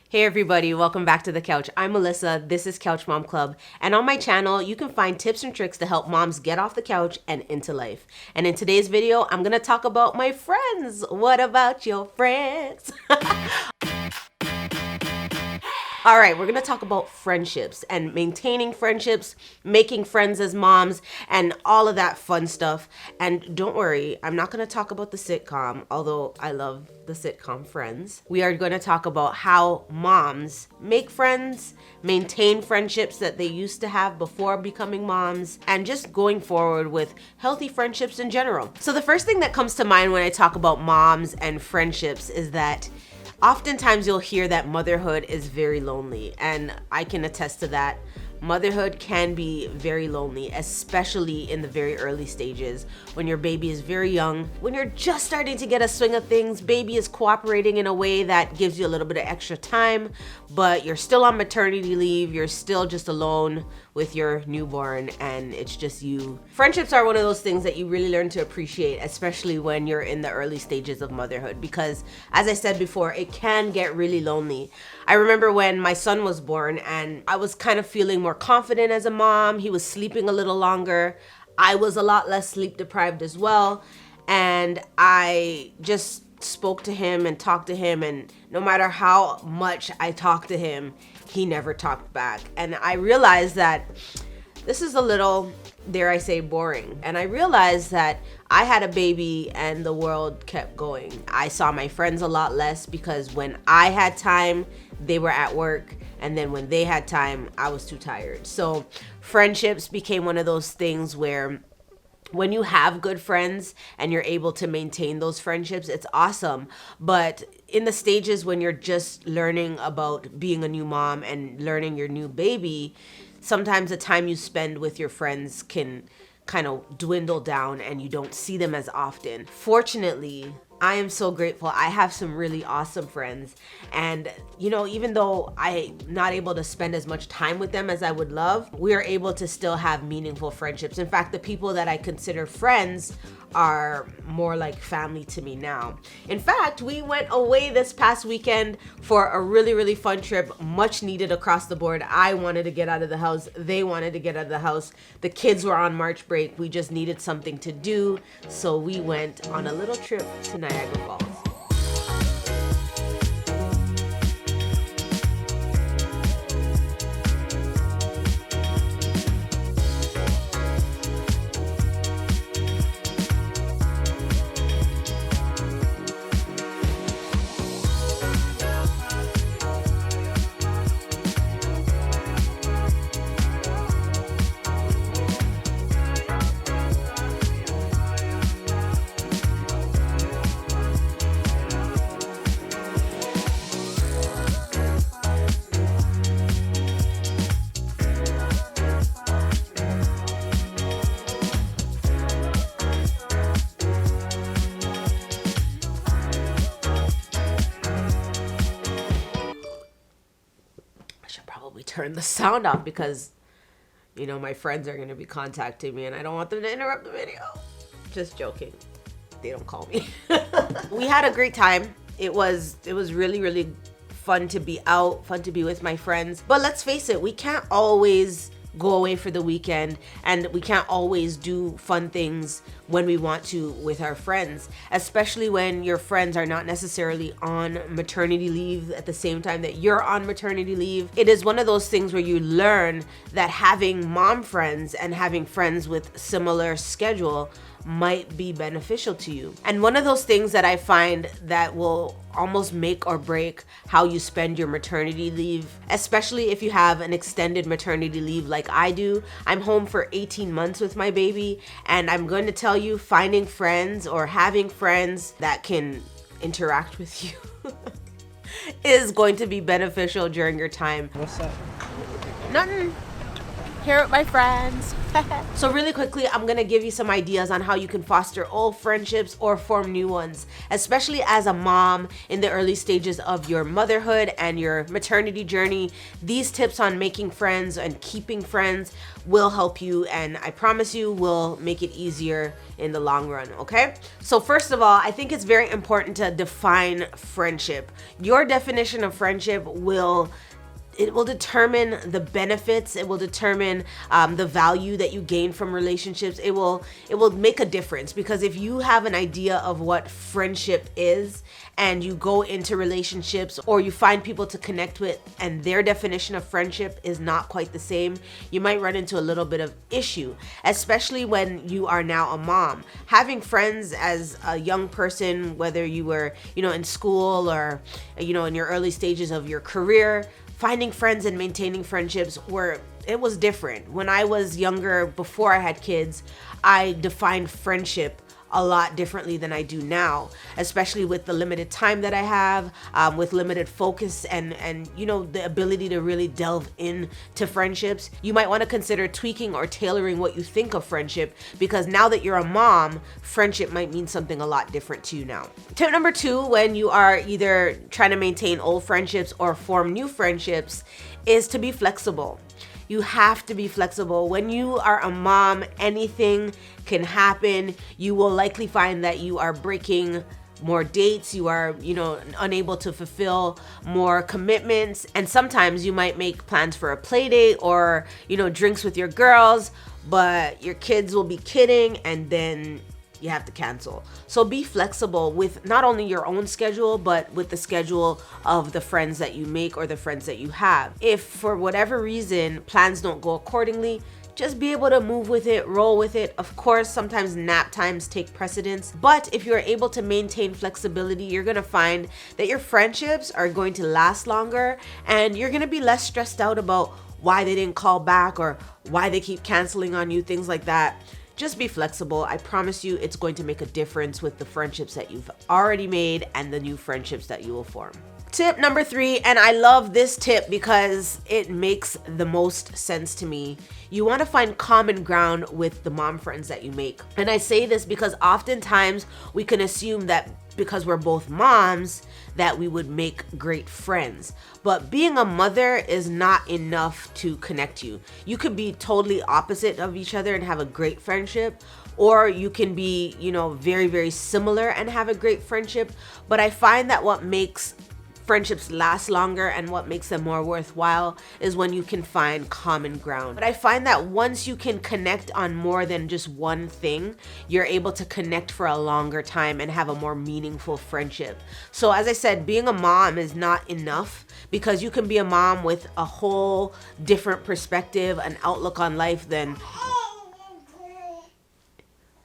Hey everybody, welcome back to the couch. I'm Melissa, this is Couch Mom Club, and on my channel you can find tips and tricks to help moms get off the couch and into life. And in today's video, I'm gonna talk about my friends. What about your friends? All right, we're gonna talk about friendships and maintaining friendships, making friends as moms, and all of that fun stuff. And don't worry, I'm not gonna talk about the sitcom, although I love the sitcom Friends. We are gonna talk about how moms make friends, maintain friendships that they used to have before becoming moms, and just going forward with healthy friendships in general. So the first thing that comes to mind when I talk about moms and friendships is that oftentimes you'll hear that motherhood is very lonely, and I can attest to that. Motherhood can be very lonely, especially in the very early stages when your baby is very young. When you're just starting to get a swing of things, baby is cooperating in a way that gives you a little bit of extra time, but you're still on maternity leave, you're still just alone with your newborn, and it's just you. Friendships are one of those things that you really learn to appreciate, especially when you're in the early stages of motherhood, because as I said before, it can get really lonely. I remember when my son was born and I was kind of feeling more confident as a mom. He was sleeping a little longer. I was a lot less sleep deprived as well. And I just spoke to him and talked to him, and no matter how much I talked to him, he never talked back. And I realized that this is a little, dare I say, boring. And I realized that I had a baby and the world kept going. I saw my friends a lot less because when I had time, they were at work. And then when they had time, I was too tired. So friendships became one of those things where when you have good friends and you're able to maintain those friendships, it's awesome. But in the stages when you're just learning about being a new mom and learning your new baby, sometimes the time you spend with your friends can kind of dwindle down and you don't see them as often. Fortunately, I am so grateful. I have some really awesome friends. And, you know, even though I'm not able to spend as much time with them as I would love, we are able to still have meaningful friendships. In fact, the people that I consider friends are more like family to me now. In fact, we went away this past weekend for a really, really fun trip, much needed across the board. I wanted to get out of the house. They wanted to get out of the house. The kids were on March break. We just needed something to do. So we went on a little trip to Niagara Falls. We turn the sound off because, you know, my friends are going to be contacting me and I don't want them to interrupt the video. Just joking. They don't call me. We had a great time. It was really, really fun to be out, fun to be with my friends. But let's face it, we can't always go away for the weekend, and we can't always do fun things when we want to with our friends, especially when your friends are not necessarily on maternity leave at the same time that you're on maternity leave. It is one of those things where you learn that having mom friends and having friends with similar schedule might be beneficial to you. And one of those things that I find that will almost make or break how you spend your maternity leave, especially if you have an extended maternity leave like I do. I'm home for 18 months with my baby, and I'm going to tell you, finding friends or having friends that can interact with you is going to be beneficial during your time. What's up? Nothing. here with my friends. So really quickly, I'm gonna give you some ideas on how you can foster old friendships or form new ones, especially as a mom in the early stages of your motherhood and your maternity journey. These tips on making friends and keeping friends will help you, and I promise you will make it easier in the long run, okay? So first of all, I think it's very important to define friendship. Your definition of friendship will determine the benefits. It will determine the value that you gain from relationships. It will make a difference, because if you have an idea of what friendship is and you go into relationships or you find people to connect with and their definition of friendship is not quite the same, you might run into a little bit of issue, especially when you are now a mom. Having friends as a young person, whether you were, in school or, in your early stages of your career, finding friends and maintaining friendships it was different. When I was younger, before I had kids, I defined friendship a lot differently than I do now, especially with the limited time that I have, with limited focus and the ability to really delve into friendships. You might want to consider tweaking or tailoring what you think of friendship, because now that you're a mom, friendship might mean something a lot different to you now. Tip number 2, when you are either trying to maintain old friendships or form new friendships, is to be flexible. You have to be flexible. When you are a mom, anything can happen. You will likely find that you are breaking more dates, you are, unable to fulfill more commitments, and sometimes you might make plans for a play date or, drinks with your girls, but your kids will be kidding and then you have to cancel. So be flexible with not only your own schedule, but with the schedule of the friends that you make or the friends that you have. If for whatever reason plans don't go accordingly, just be able to move with it, roll with it. Of course, sometimes nap times take precedence, but if you're able to maintain flexibility, you're gonna find that your friendships are going to last longer, and you're gonna be less stressed out about why they didn't call back or why they keep canceling on you, things like that. Just be flexible. I promise you it's going to make a difference with the friendships that you've already made and the new friendships that you will form. Tip number 3, and I love this tip because it makes the most sense to me. You want to find common ground with the mom friends that you make. And I say this because oftentimes we can assume that because we're both moms that we would make great friends. But being a mother is not enough to connect you. You could be totally opposite of each other and have a great friendship, or you can be, very, very similar and have a great friendship. But I find that what makes friendships last longer and what makes them more worthwhile is when you can find common ground. But I find that once you can connect on more than just one thing, you're able to connect for a longer time and have a more meaningful friendship. So as I said, being a mom is not enough, because you can be a mom with a whole different perspective and outlook on life than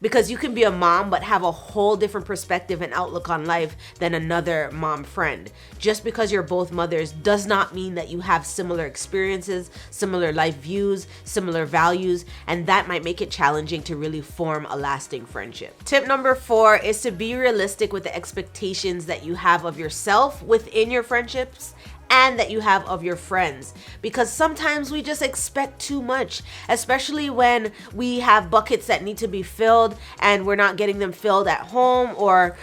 because you can be a mom but have a whole different perspective and outlook on life than another mom friend. Just because you're both mothers does not mean that you have similar experiences, similar life views, similar values, and that might make it challenging to really form a lasting friendship. Tip number 4 is to be realistic with the expectations that you have of yourself within your friendships and that you have of your friends, because sometimes we just expect too much, especially when we have buckets that need to be filled and we're not getting them filled at home, or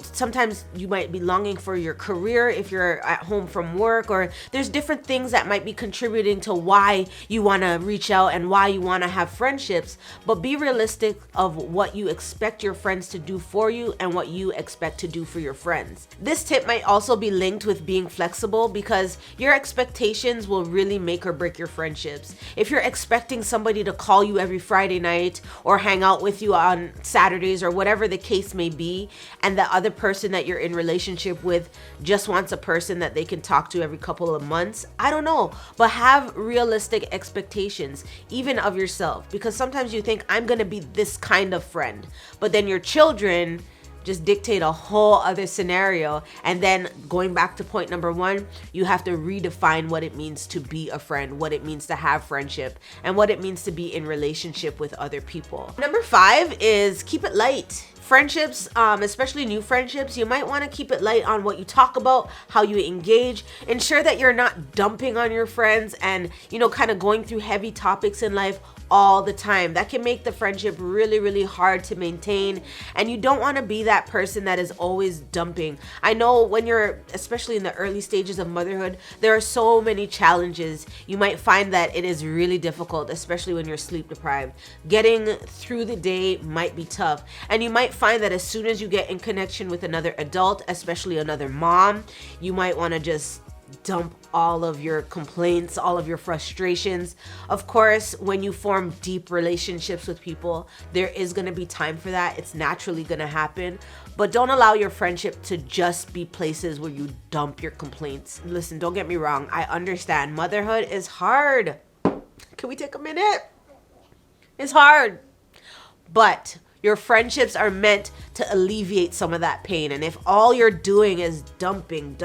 sometimes you might be longing for your career if you're at home from work, or there's different things that might be contributing to why you want to reach out and why you want to have friendships. But be realistic of what you expect your friends to do for you and what you expect to do for your friends. This tip might also be linked with being flexible, because your expectations will really make or break your friendships. If you're expecting somebody to call you every Friday night or hang out with you on Saturdays or whatever the case may be, and the other person that you're in relationship with just wants a person that they can talk to every couple of months, I don't know, but have realistic expectations, even of yourself, because sometimes you think, I'm gonna be this kind of friend, but then your children just dictate a whole other scenario. And then going back to point number 1, you have to redefine what it means to be a friend, what it means to have friendship, and what it means to be in relationship with other people. Number 5 is keep it light. friendships, especially new friendships, you might want to keep it light on what you talk about, how you engage. Ensure that you're not dumping on your friends and, kind of going through heavy topics in life all the time. That can make the friendship really, really hard to maintain. And you don't want to be that person that is always dumping. I know when you're, especially in the early stages of motherhood, there are so many challenges. You might find that it is really difficult, especially when you're sleep deprived. Getting through the day might be tough. And you might find that as soon as you get in connection with another adult, especially another mom, you might want to just dump all of your complaints, all of your frustrations. Of course, when you form deep relationships with people, there is going to be time for that. It's naturally going to happen. But don't allow your friendship to just be places where you dump your complaints. Listen, don't get me wrong. I understand motherhood is hard. Can we take a minute? It's hard. But your friendships are meant to alleviate some of that pain. And if all you're doing is dumping,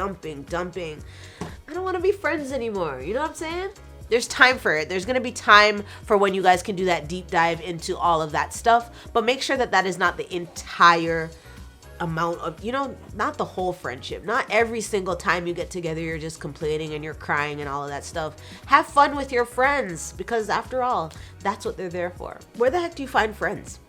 I don't want to be friends anymore. You know what I'm saying? There's time for it. There's going to be time for when you guys can do that deep dive into all of that stuff. But make sure that that is not the entire amount of, not the whole friendship. Not every single time you get together, you're just complaining and you're crying and all of that stuff. Have fun with your friends, because after all, that's what they're there for. Where the heck do you find friends?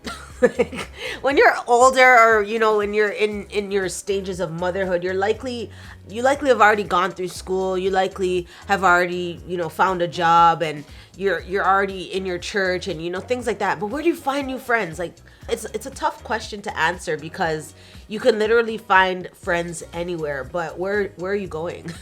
When you're older, or when you're in your stages of motherhood, you likely have already gone through school. You likely have already found a job, and you're already in your church, and things like that. But where do you find new friends? Like, it's a tough question to answer, because you can literally find friends anywhere. But where are you going?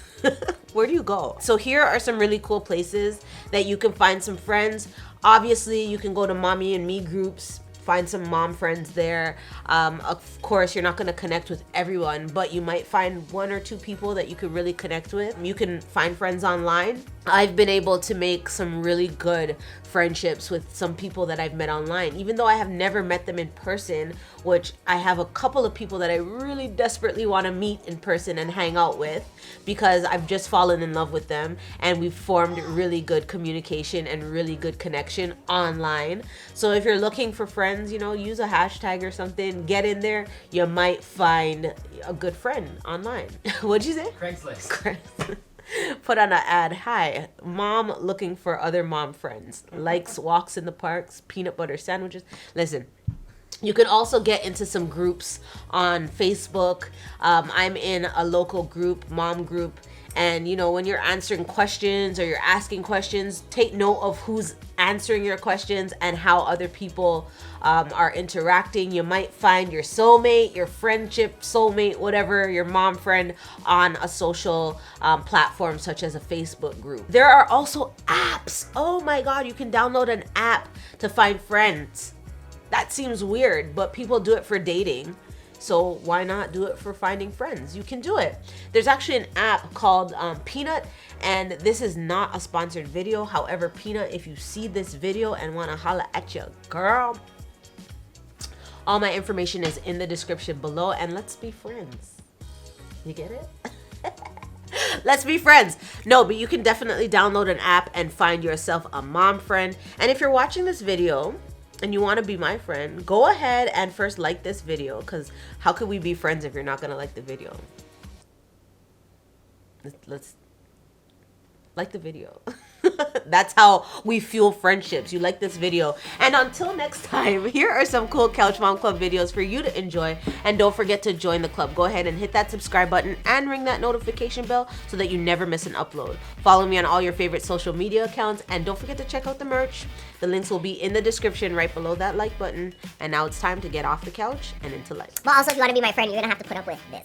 Where do you go? So here are some really cool places that you can find some friends. Obviously, you can go to mommy and me groups. Find some mom friends there. Of course, you're not going to connect with everyone, but you might find one or two people that you could really connect with. You can find friends online. I've been able to make some really good friendships with some people that I've met online, even though I have never met them in person, which I have a couple of people that I really desperately want to meet in person and hang out with, because I've just fallen in love with them and we've formed really good communication and really good connection online. So if you're looking for friends, use a hashtag or something, get in there. You might find a good friend online. What'd you say? Craigslist. Put on an ad. Hi, mom looking for other mom friends. Likes walks in the parks, peanut butter sandwiches. Listen, you can also get into some groups on Facebook. I'm in a local group, mom group. And, when you're answering questions or you're asking questions, take note of who's answering your questions and how other people are interacting. You might find your soulmate, your friendship soulmate, whatever, your mom friend on a social platform such as a Facebook group. There are also apps. Oh my God, you can download an app to find friends. That seems weird, but people do it for dating. So why not do it for finding friends? You can do it. There's actually an app called Peanut, and this is not a sponsored video. However, Peanut, if you see this video and want to holla at your girl, all my information is in the description below, and let's be friends. You get it? Let's be friends. No, but you can definitely download an app and find yourself a mom friend. And if you're watching this video and you want to be my friend, go ahead and first like this video, because how could we be friends if you're not going to like the video? Let's like the video. That's how we fuel friendships. You like this video. And until next time, here are some cool Couch Mom Club videos for you to enjoy. And don't forget to join the club. Go ahead and hit that subscribe button and ring that notification bell so that you never miss an upload. Follow me on all your favorite social media accounts. And don't forget to check out the merch. The links will be in the description right below that like button. And now it's time to get off the couch and into life. But also, if you want to be my friend, you're going to have to put up with this.